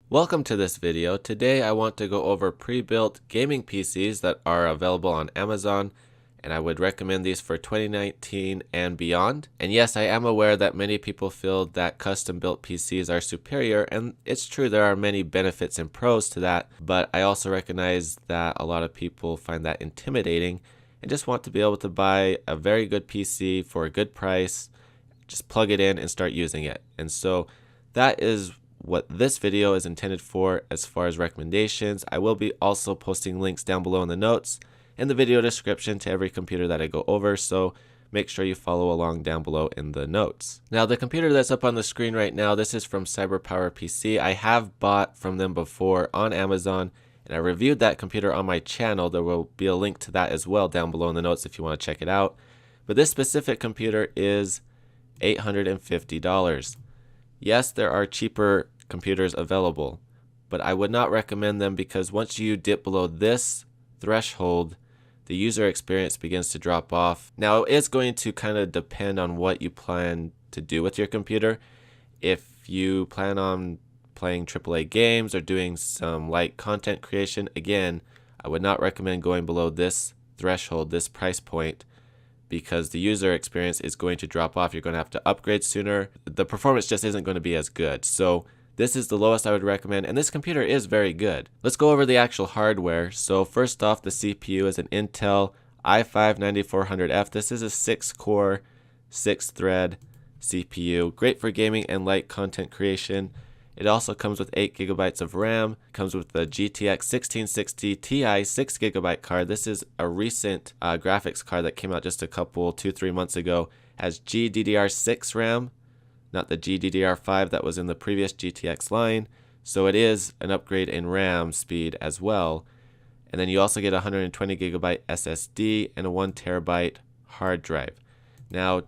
Welcome to this video. Today I want to go over pre-built gaming PCs that are available on Amazon, and I would recommend these for 2019 and beyond. And yes, I am aware that many people feel that custom-built PCs are superior, and it's true there are many benefits and pros to that, but I also recognize that a lot of people find that intimidating and just want to be able to buy a very good PC for a good price, just plug it in and start using it. And so that is what this video is intended for as far as recommendations. I will be also posting links down below in the notes and the video description to every computer that I go over, so make sure you follow along down below in the notes. Now the computer that's up on the screen right now, this is from CyberPower PC. I have bought from them before on Amazon, and I reviewed that computer on my channel. There will be a link to that as well down below in the notes if you want to check it out. But this specific computer is $850. Yes, there are cheaper computers available, but I would not recommend them because once you dip below this threshold, the user experience begins to drop off. Now, it's going to kind of depend on what you plan to do with your computer. If you plan on playing AAA games or doing some light content creation, again, I would not recommend going below this threshold, this price point, because the user experience is going to drop off. You're going to have to upgrade sooner. The performance just isn't going to be as good. So this is the lowest I would recommend, and this computer is very good. Let's go over the actual hardware. So first off, the CPU is an Intel i5-9400F. This is a 6-core, 6-thread CPU. Great for gaming and light content creation. It also comes with 8 gigabytes of RAM, comes with the GTX 1660 Ti 6GB card. This is a recent graphics card that came out just a couple, 2-3 months ago. Has GDDR6 RAM, not the GDDR5 that was in the previous GTX line. So it is an upgrade in RAM speed as well. And then you also get a 120GB SSD and a 1TB hard drive. Now,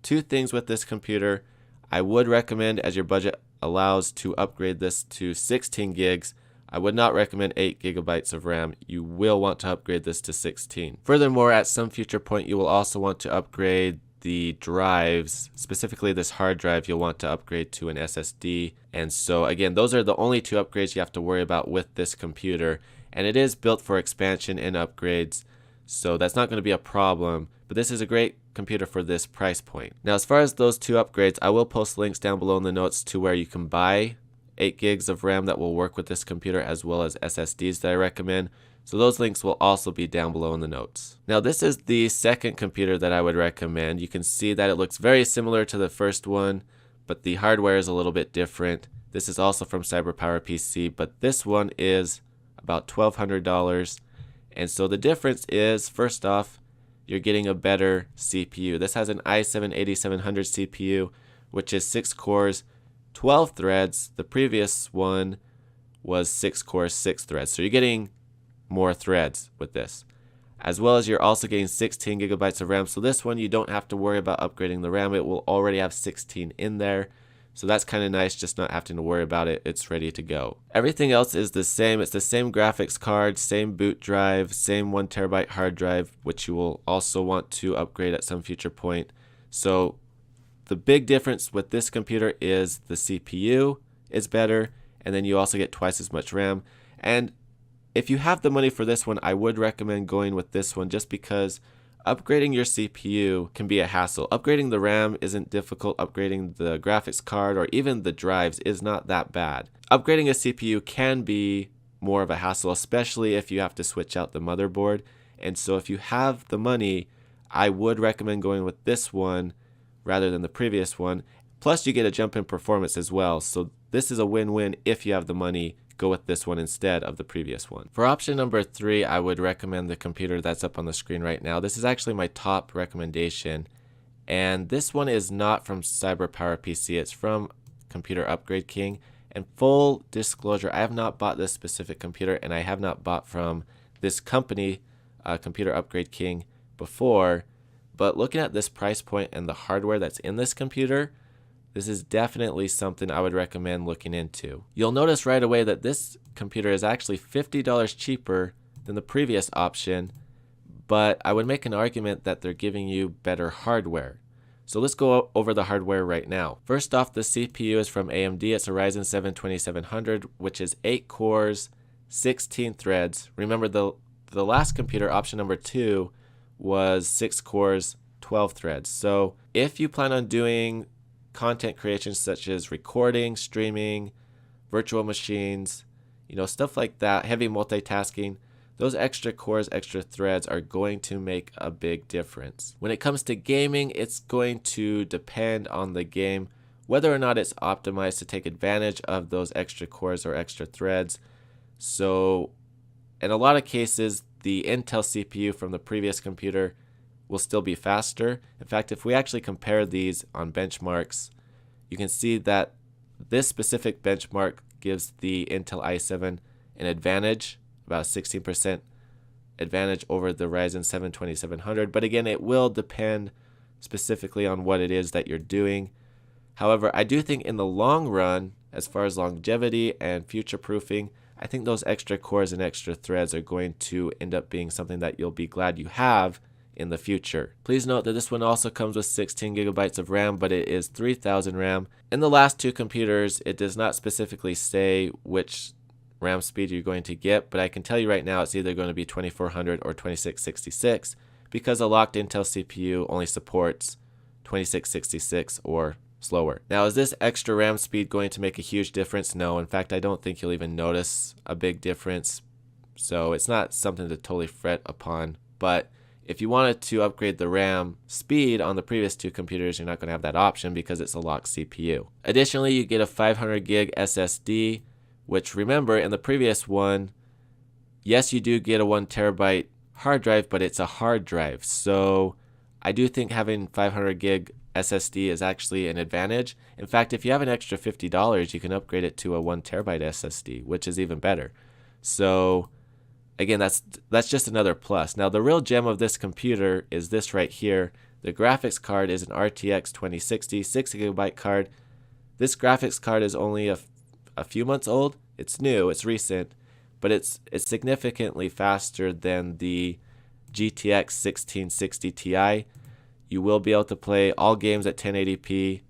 two things with this computer. I would recommend, as your budget allows, to upgrade this to 16 gigs. I would not recommend 8 gigabytes of RAM. You will want to upgrade this to 16. Furthermore, at some future point, you will also want to upgrade the drives, specifically this hard drive. You'll want to upgrade to an SSD. And so again, those are the only two upgrades you have to worry about with this computer. And it is built for expansion and upgrades, so that's not going to be a problem. But this is a great computer for this price point. Now, as far as those two upgrades, I will post links down below in the notes to where you can buy 8 gigs of RAM that will work with this computer, as well as SSDs that I recommend. So those links will also be down below in the notes. Now, this is the second computer that I would recommend. You can see that it looks very similar to the first one, but the hardware is a little bit different. This is also from CyberPower PC, but this one is about $1,200. And so the difference is, first off, you're getting a better CPU. This has an i7-8700 CPU, which is 6 cores, 12 threads. The previous one was 6 cores, 6 threads. So you're getting more threads with this, as well as you're also getting 16 gigabytes of RAM. So this one, you don't have to worry about upgrading the RAM. It will already have 16 in there. So that's kind of nice, just not having to worry about it. It's ready to go. Everything else is the same. It's the same graphics card, same boot drive, same 1TB hard drive, which you will also want to upgrade at some future point. So the big difference with this computer is the CPU is better, and then you also get twice as much RAM. And if you have the money for this one, I would recommend going with this one, just because upgrading your CPU can be a hassle. Upgrading the RAM isn't difficult. Upgrading the graphics card or even the drives is not that bad. Upgrading a CPU can be more of a hassle, especially if you have to switch out the motherboard. And so if you have the money, I would recommend going with this one rather than the previous one. Plus, you get a jump in performance as well. So this is a win-win. If you have the money, go with this one instead of the previous one. For option number 3, I would recommend the computer that's up on the screen right now. This is actually my top recommendation, and this one is not from CyberPower PC. It's from Computer Upgrade King. And full disclosure, I have not bought this specific computer, and I have not bought from this company, Computer Upgrade King, before. But looking at this price point and the hardware that's in this computer, this is definitely something I would recommend looking into. You'll notice right away that this computer is actually $50 cheaper than the previous option, but I would make an argument that they're giving you better hardware. So let's go over the hardware right now. First off, the CPU is from AMD. It's a Ryzen 7 2700, which is 8 cores, 16 threads. Remember the last computer, option number 2, was 6 cores, 12 threads. So if you plan on doing content creation such as recording, streaming, virtual machines, stuff like that, heavy multitasking, those extra cores, extra threads are going to make a big difference. When it comes to gaming, it's going to depend on the game, whether or not it's optimized to take advantage of those extra cores or extra threads. So in a lot of cases, the Intel CPU from the previous computer will still be faster. In fact, if we actually compare these on benchmarks, you can see that this specific benchmark gives the Intel i7 an advantage, about 16% advantage over the Ryzen 7 2700. But again, it will depend specifically on what it is that you're doing. However, I do think in the long run, as far as longevity and future proofing, I think those extra cores and extra threads are going to end up being something that you'll be glad you have in the future. Please note that this one also comes with 16 gigabytes of RAM, but it is 3000 RAM. In the last two computers, it does not specifically say which RAM speed you're going to get, but I can tell you right now it's either going to be 2400 or 2666 because a locked Intel CPU only supports 2666 or slower. Now, is this extra RAM speed going to make a huge difference? No. In fact, I don't think you'll even notice a big difference. So it's not something to totally fret upon. But if you wanted to upgrade the RAM speed on the previous two computers, you're not going to have that option because it's a locked CPU. Additionally, you get a 500 gig SSD, which remember in the previous one, yes, you do get a 1 terabyte hard drive, but it's a hard drive. So I do think having 500 gig SSD is actually an advantage. In fact, if you have an extra $50, you can upgrade it to a 1 terabyte SSD, which is even better. So again, that's just another plus. Now, the real gem of this computer is this right here. The graphics card is an RTX 2060 6 gigabyte card. This graphics card is only a few months old. It's new, it's recent, but it's significantly faster than the GTX 1660 Ti. You will be able to play all games at 1080p,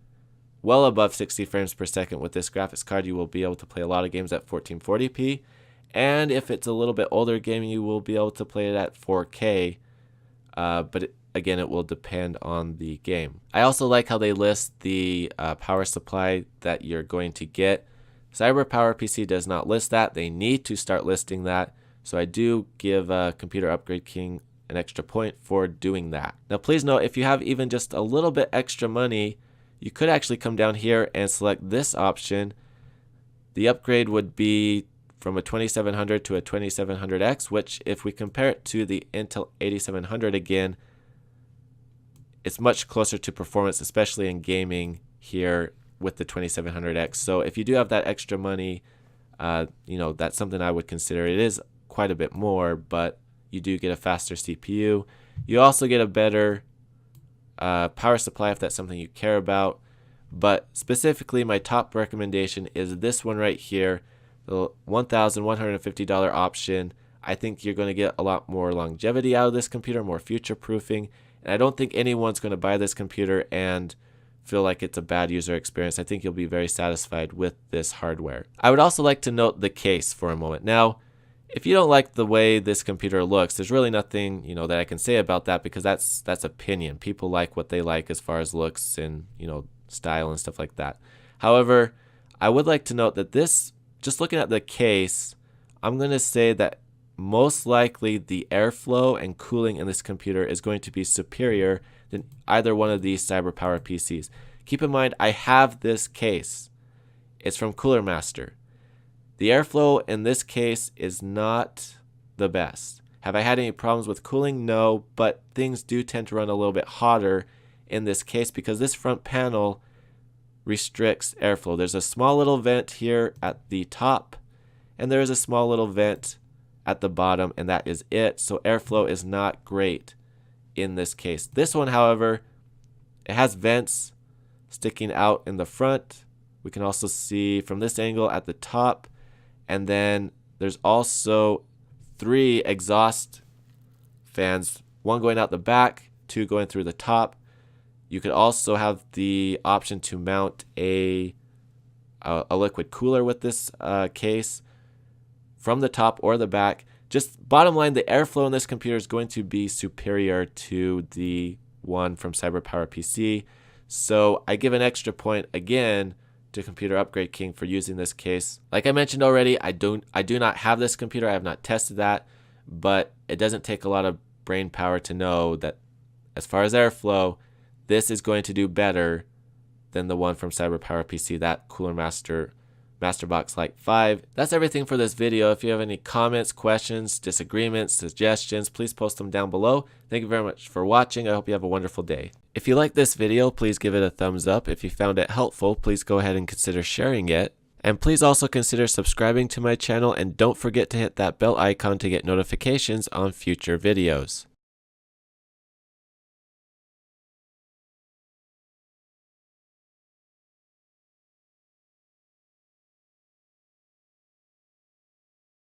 well above 60 frames per second with this graphics card. You will be able to play a lot of games at 1440p, and if it's a little bit older game, you will be able to play it at 4K, again, it will depend on the game. I also like how they list the power supply that you're going to get. CyberPowerPC does not list that. They need to start listing that, so I do give Computer Upgrade King an extra point for doing that. Now, please note, if you have even just a little bit extra money, you could actually come down here and select this option. The upgrade would be from a 2700 to a 2700X, which if we compare it to the Intel 8700 again, it's much closer to performance, especially in gaming here with the 2700X. So if you do have that extra money, that's something I would consider. It is quite a bit more, but you do get a faster CPU. You also get a better power supply if that's something you care about. But specifically, my top recommendation is this one right here, the $1,150 option. I think you're going to get a lot more longevity out of this computer, more future proofing. And I don't think anyone's going to buy this computer and feel like it's a bad user experience. I think you'll be very satisfied with this hardware. I would also like to note the case for a moment. Now, if you don't like the way this computer looks, there's really nothing, that I can say about that because that's opinion. People like what they like as far as looks and, style and stuff like that. However, I would like to note that this, just looking at the case, I'm going to say that most likely the airflow and cooling in this computer is going to be superior than either one of these CyberPower PCs. Keep in mind, I have this case. It's from Cooler Master. The airflow in this case is not the best. Have I had any problems with cooling? No, but things do tend to run a little bit hotter in this case because this front panel restricts airflow. There's a small little vent here at the top, and there is a small little vent at the bottom, and that is it. So airflow is not great in this case. This one, however, it has vents sticking out in the front. We can also see from this angle at the top. And then there's also 3 exhaust fans, one going out the back, 2 going through the top. You could also have the option to mount a liquid cooler with this case from the top or the back. Just bottom line, the airflow in this computer is going to be superior to the one from CyberPower PC. So I give an extra point again to Computer Upgrade King for using this case. Like I mentioned already, I do not have this computer. I have not tested that, but it doesn't take a lot of brain power to know that as far as airflow, this is going to do better than the one from CyberPower PC, that Cooler Masterbox Lite 5. That's everything for this video. If you have any comments, questions, disagreements, suggestions, please post them down below. Thank you very much for watching. I hope you have a wonderful day. If you like this video, please give it a thumbs up. If you found it helpful, please go ahead and consider sharing it. And please also consider subscribing to my channel, and don't forget to hit that bell icon to get notifications on future videos.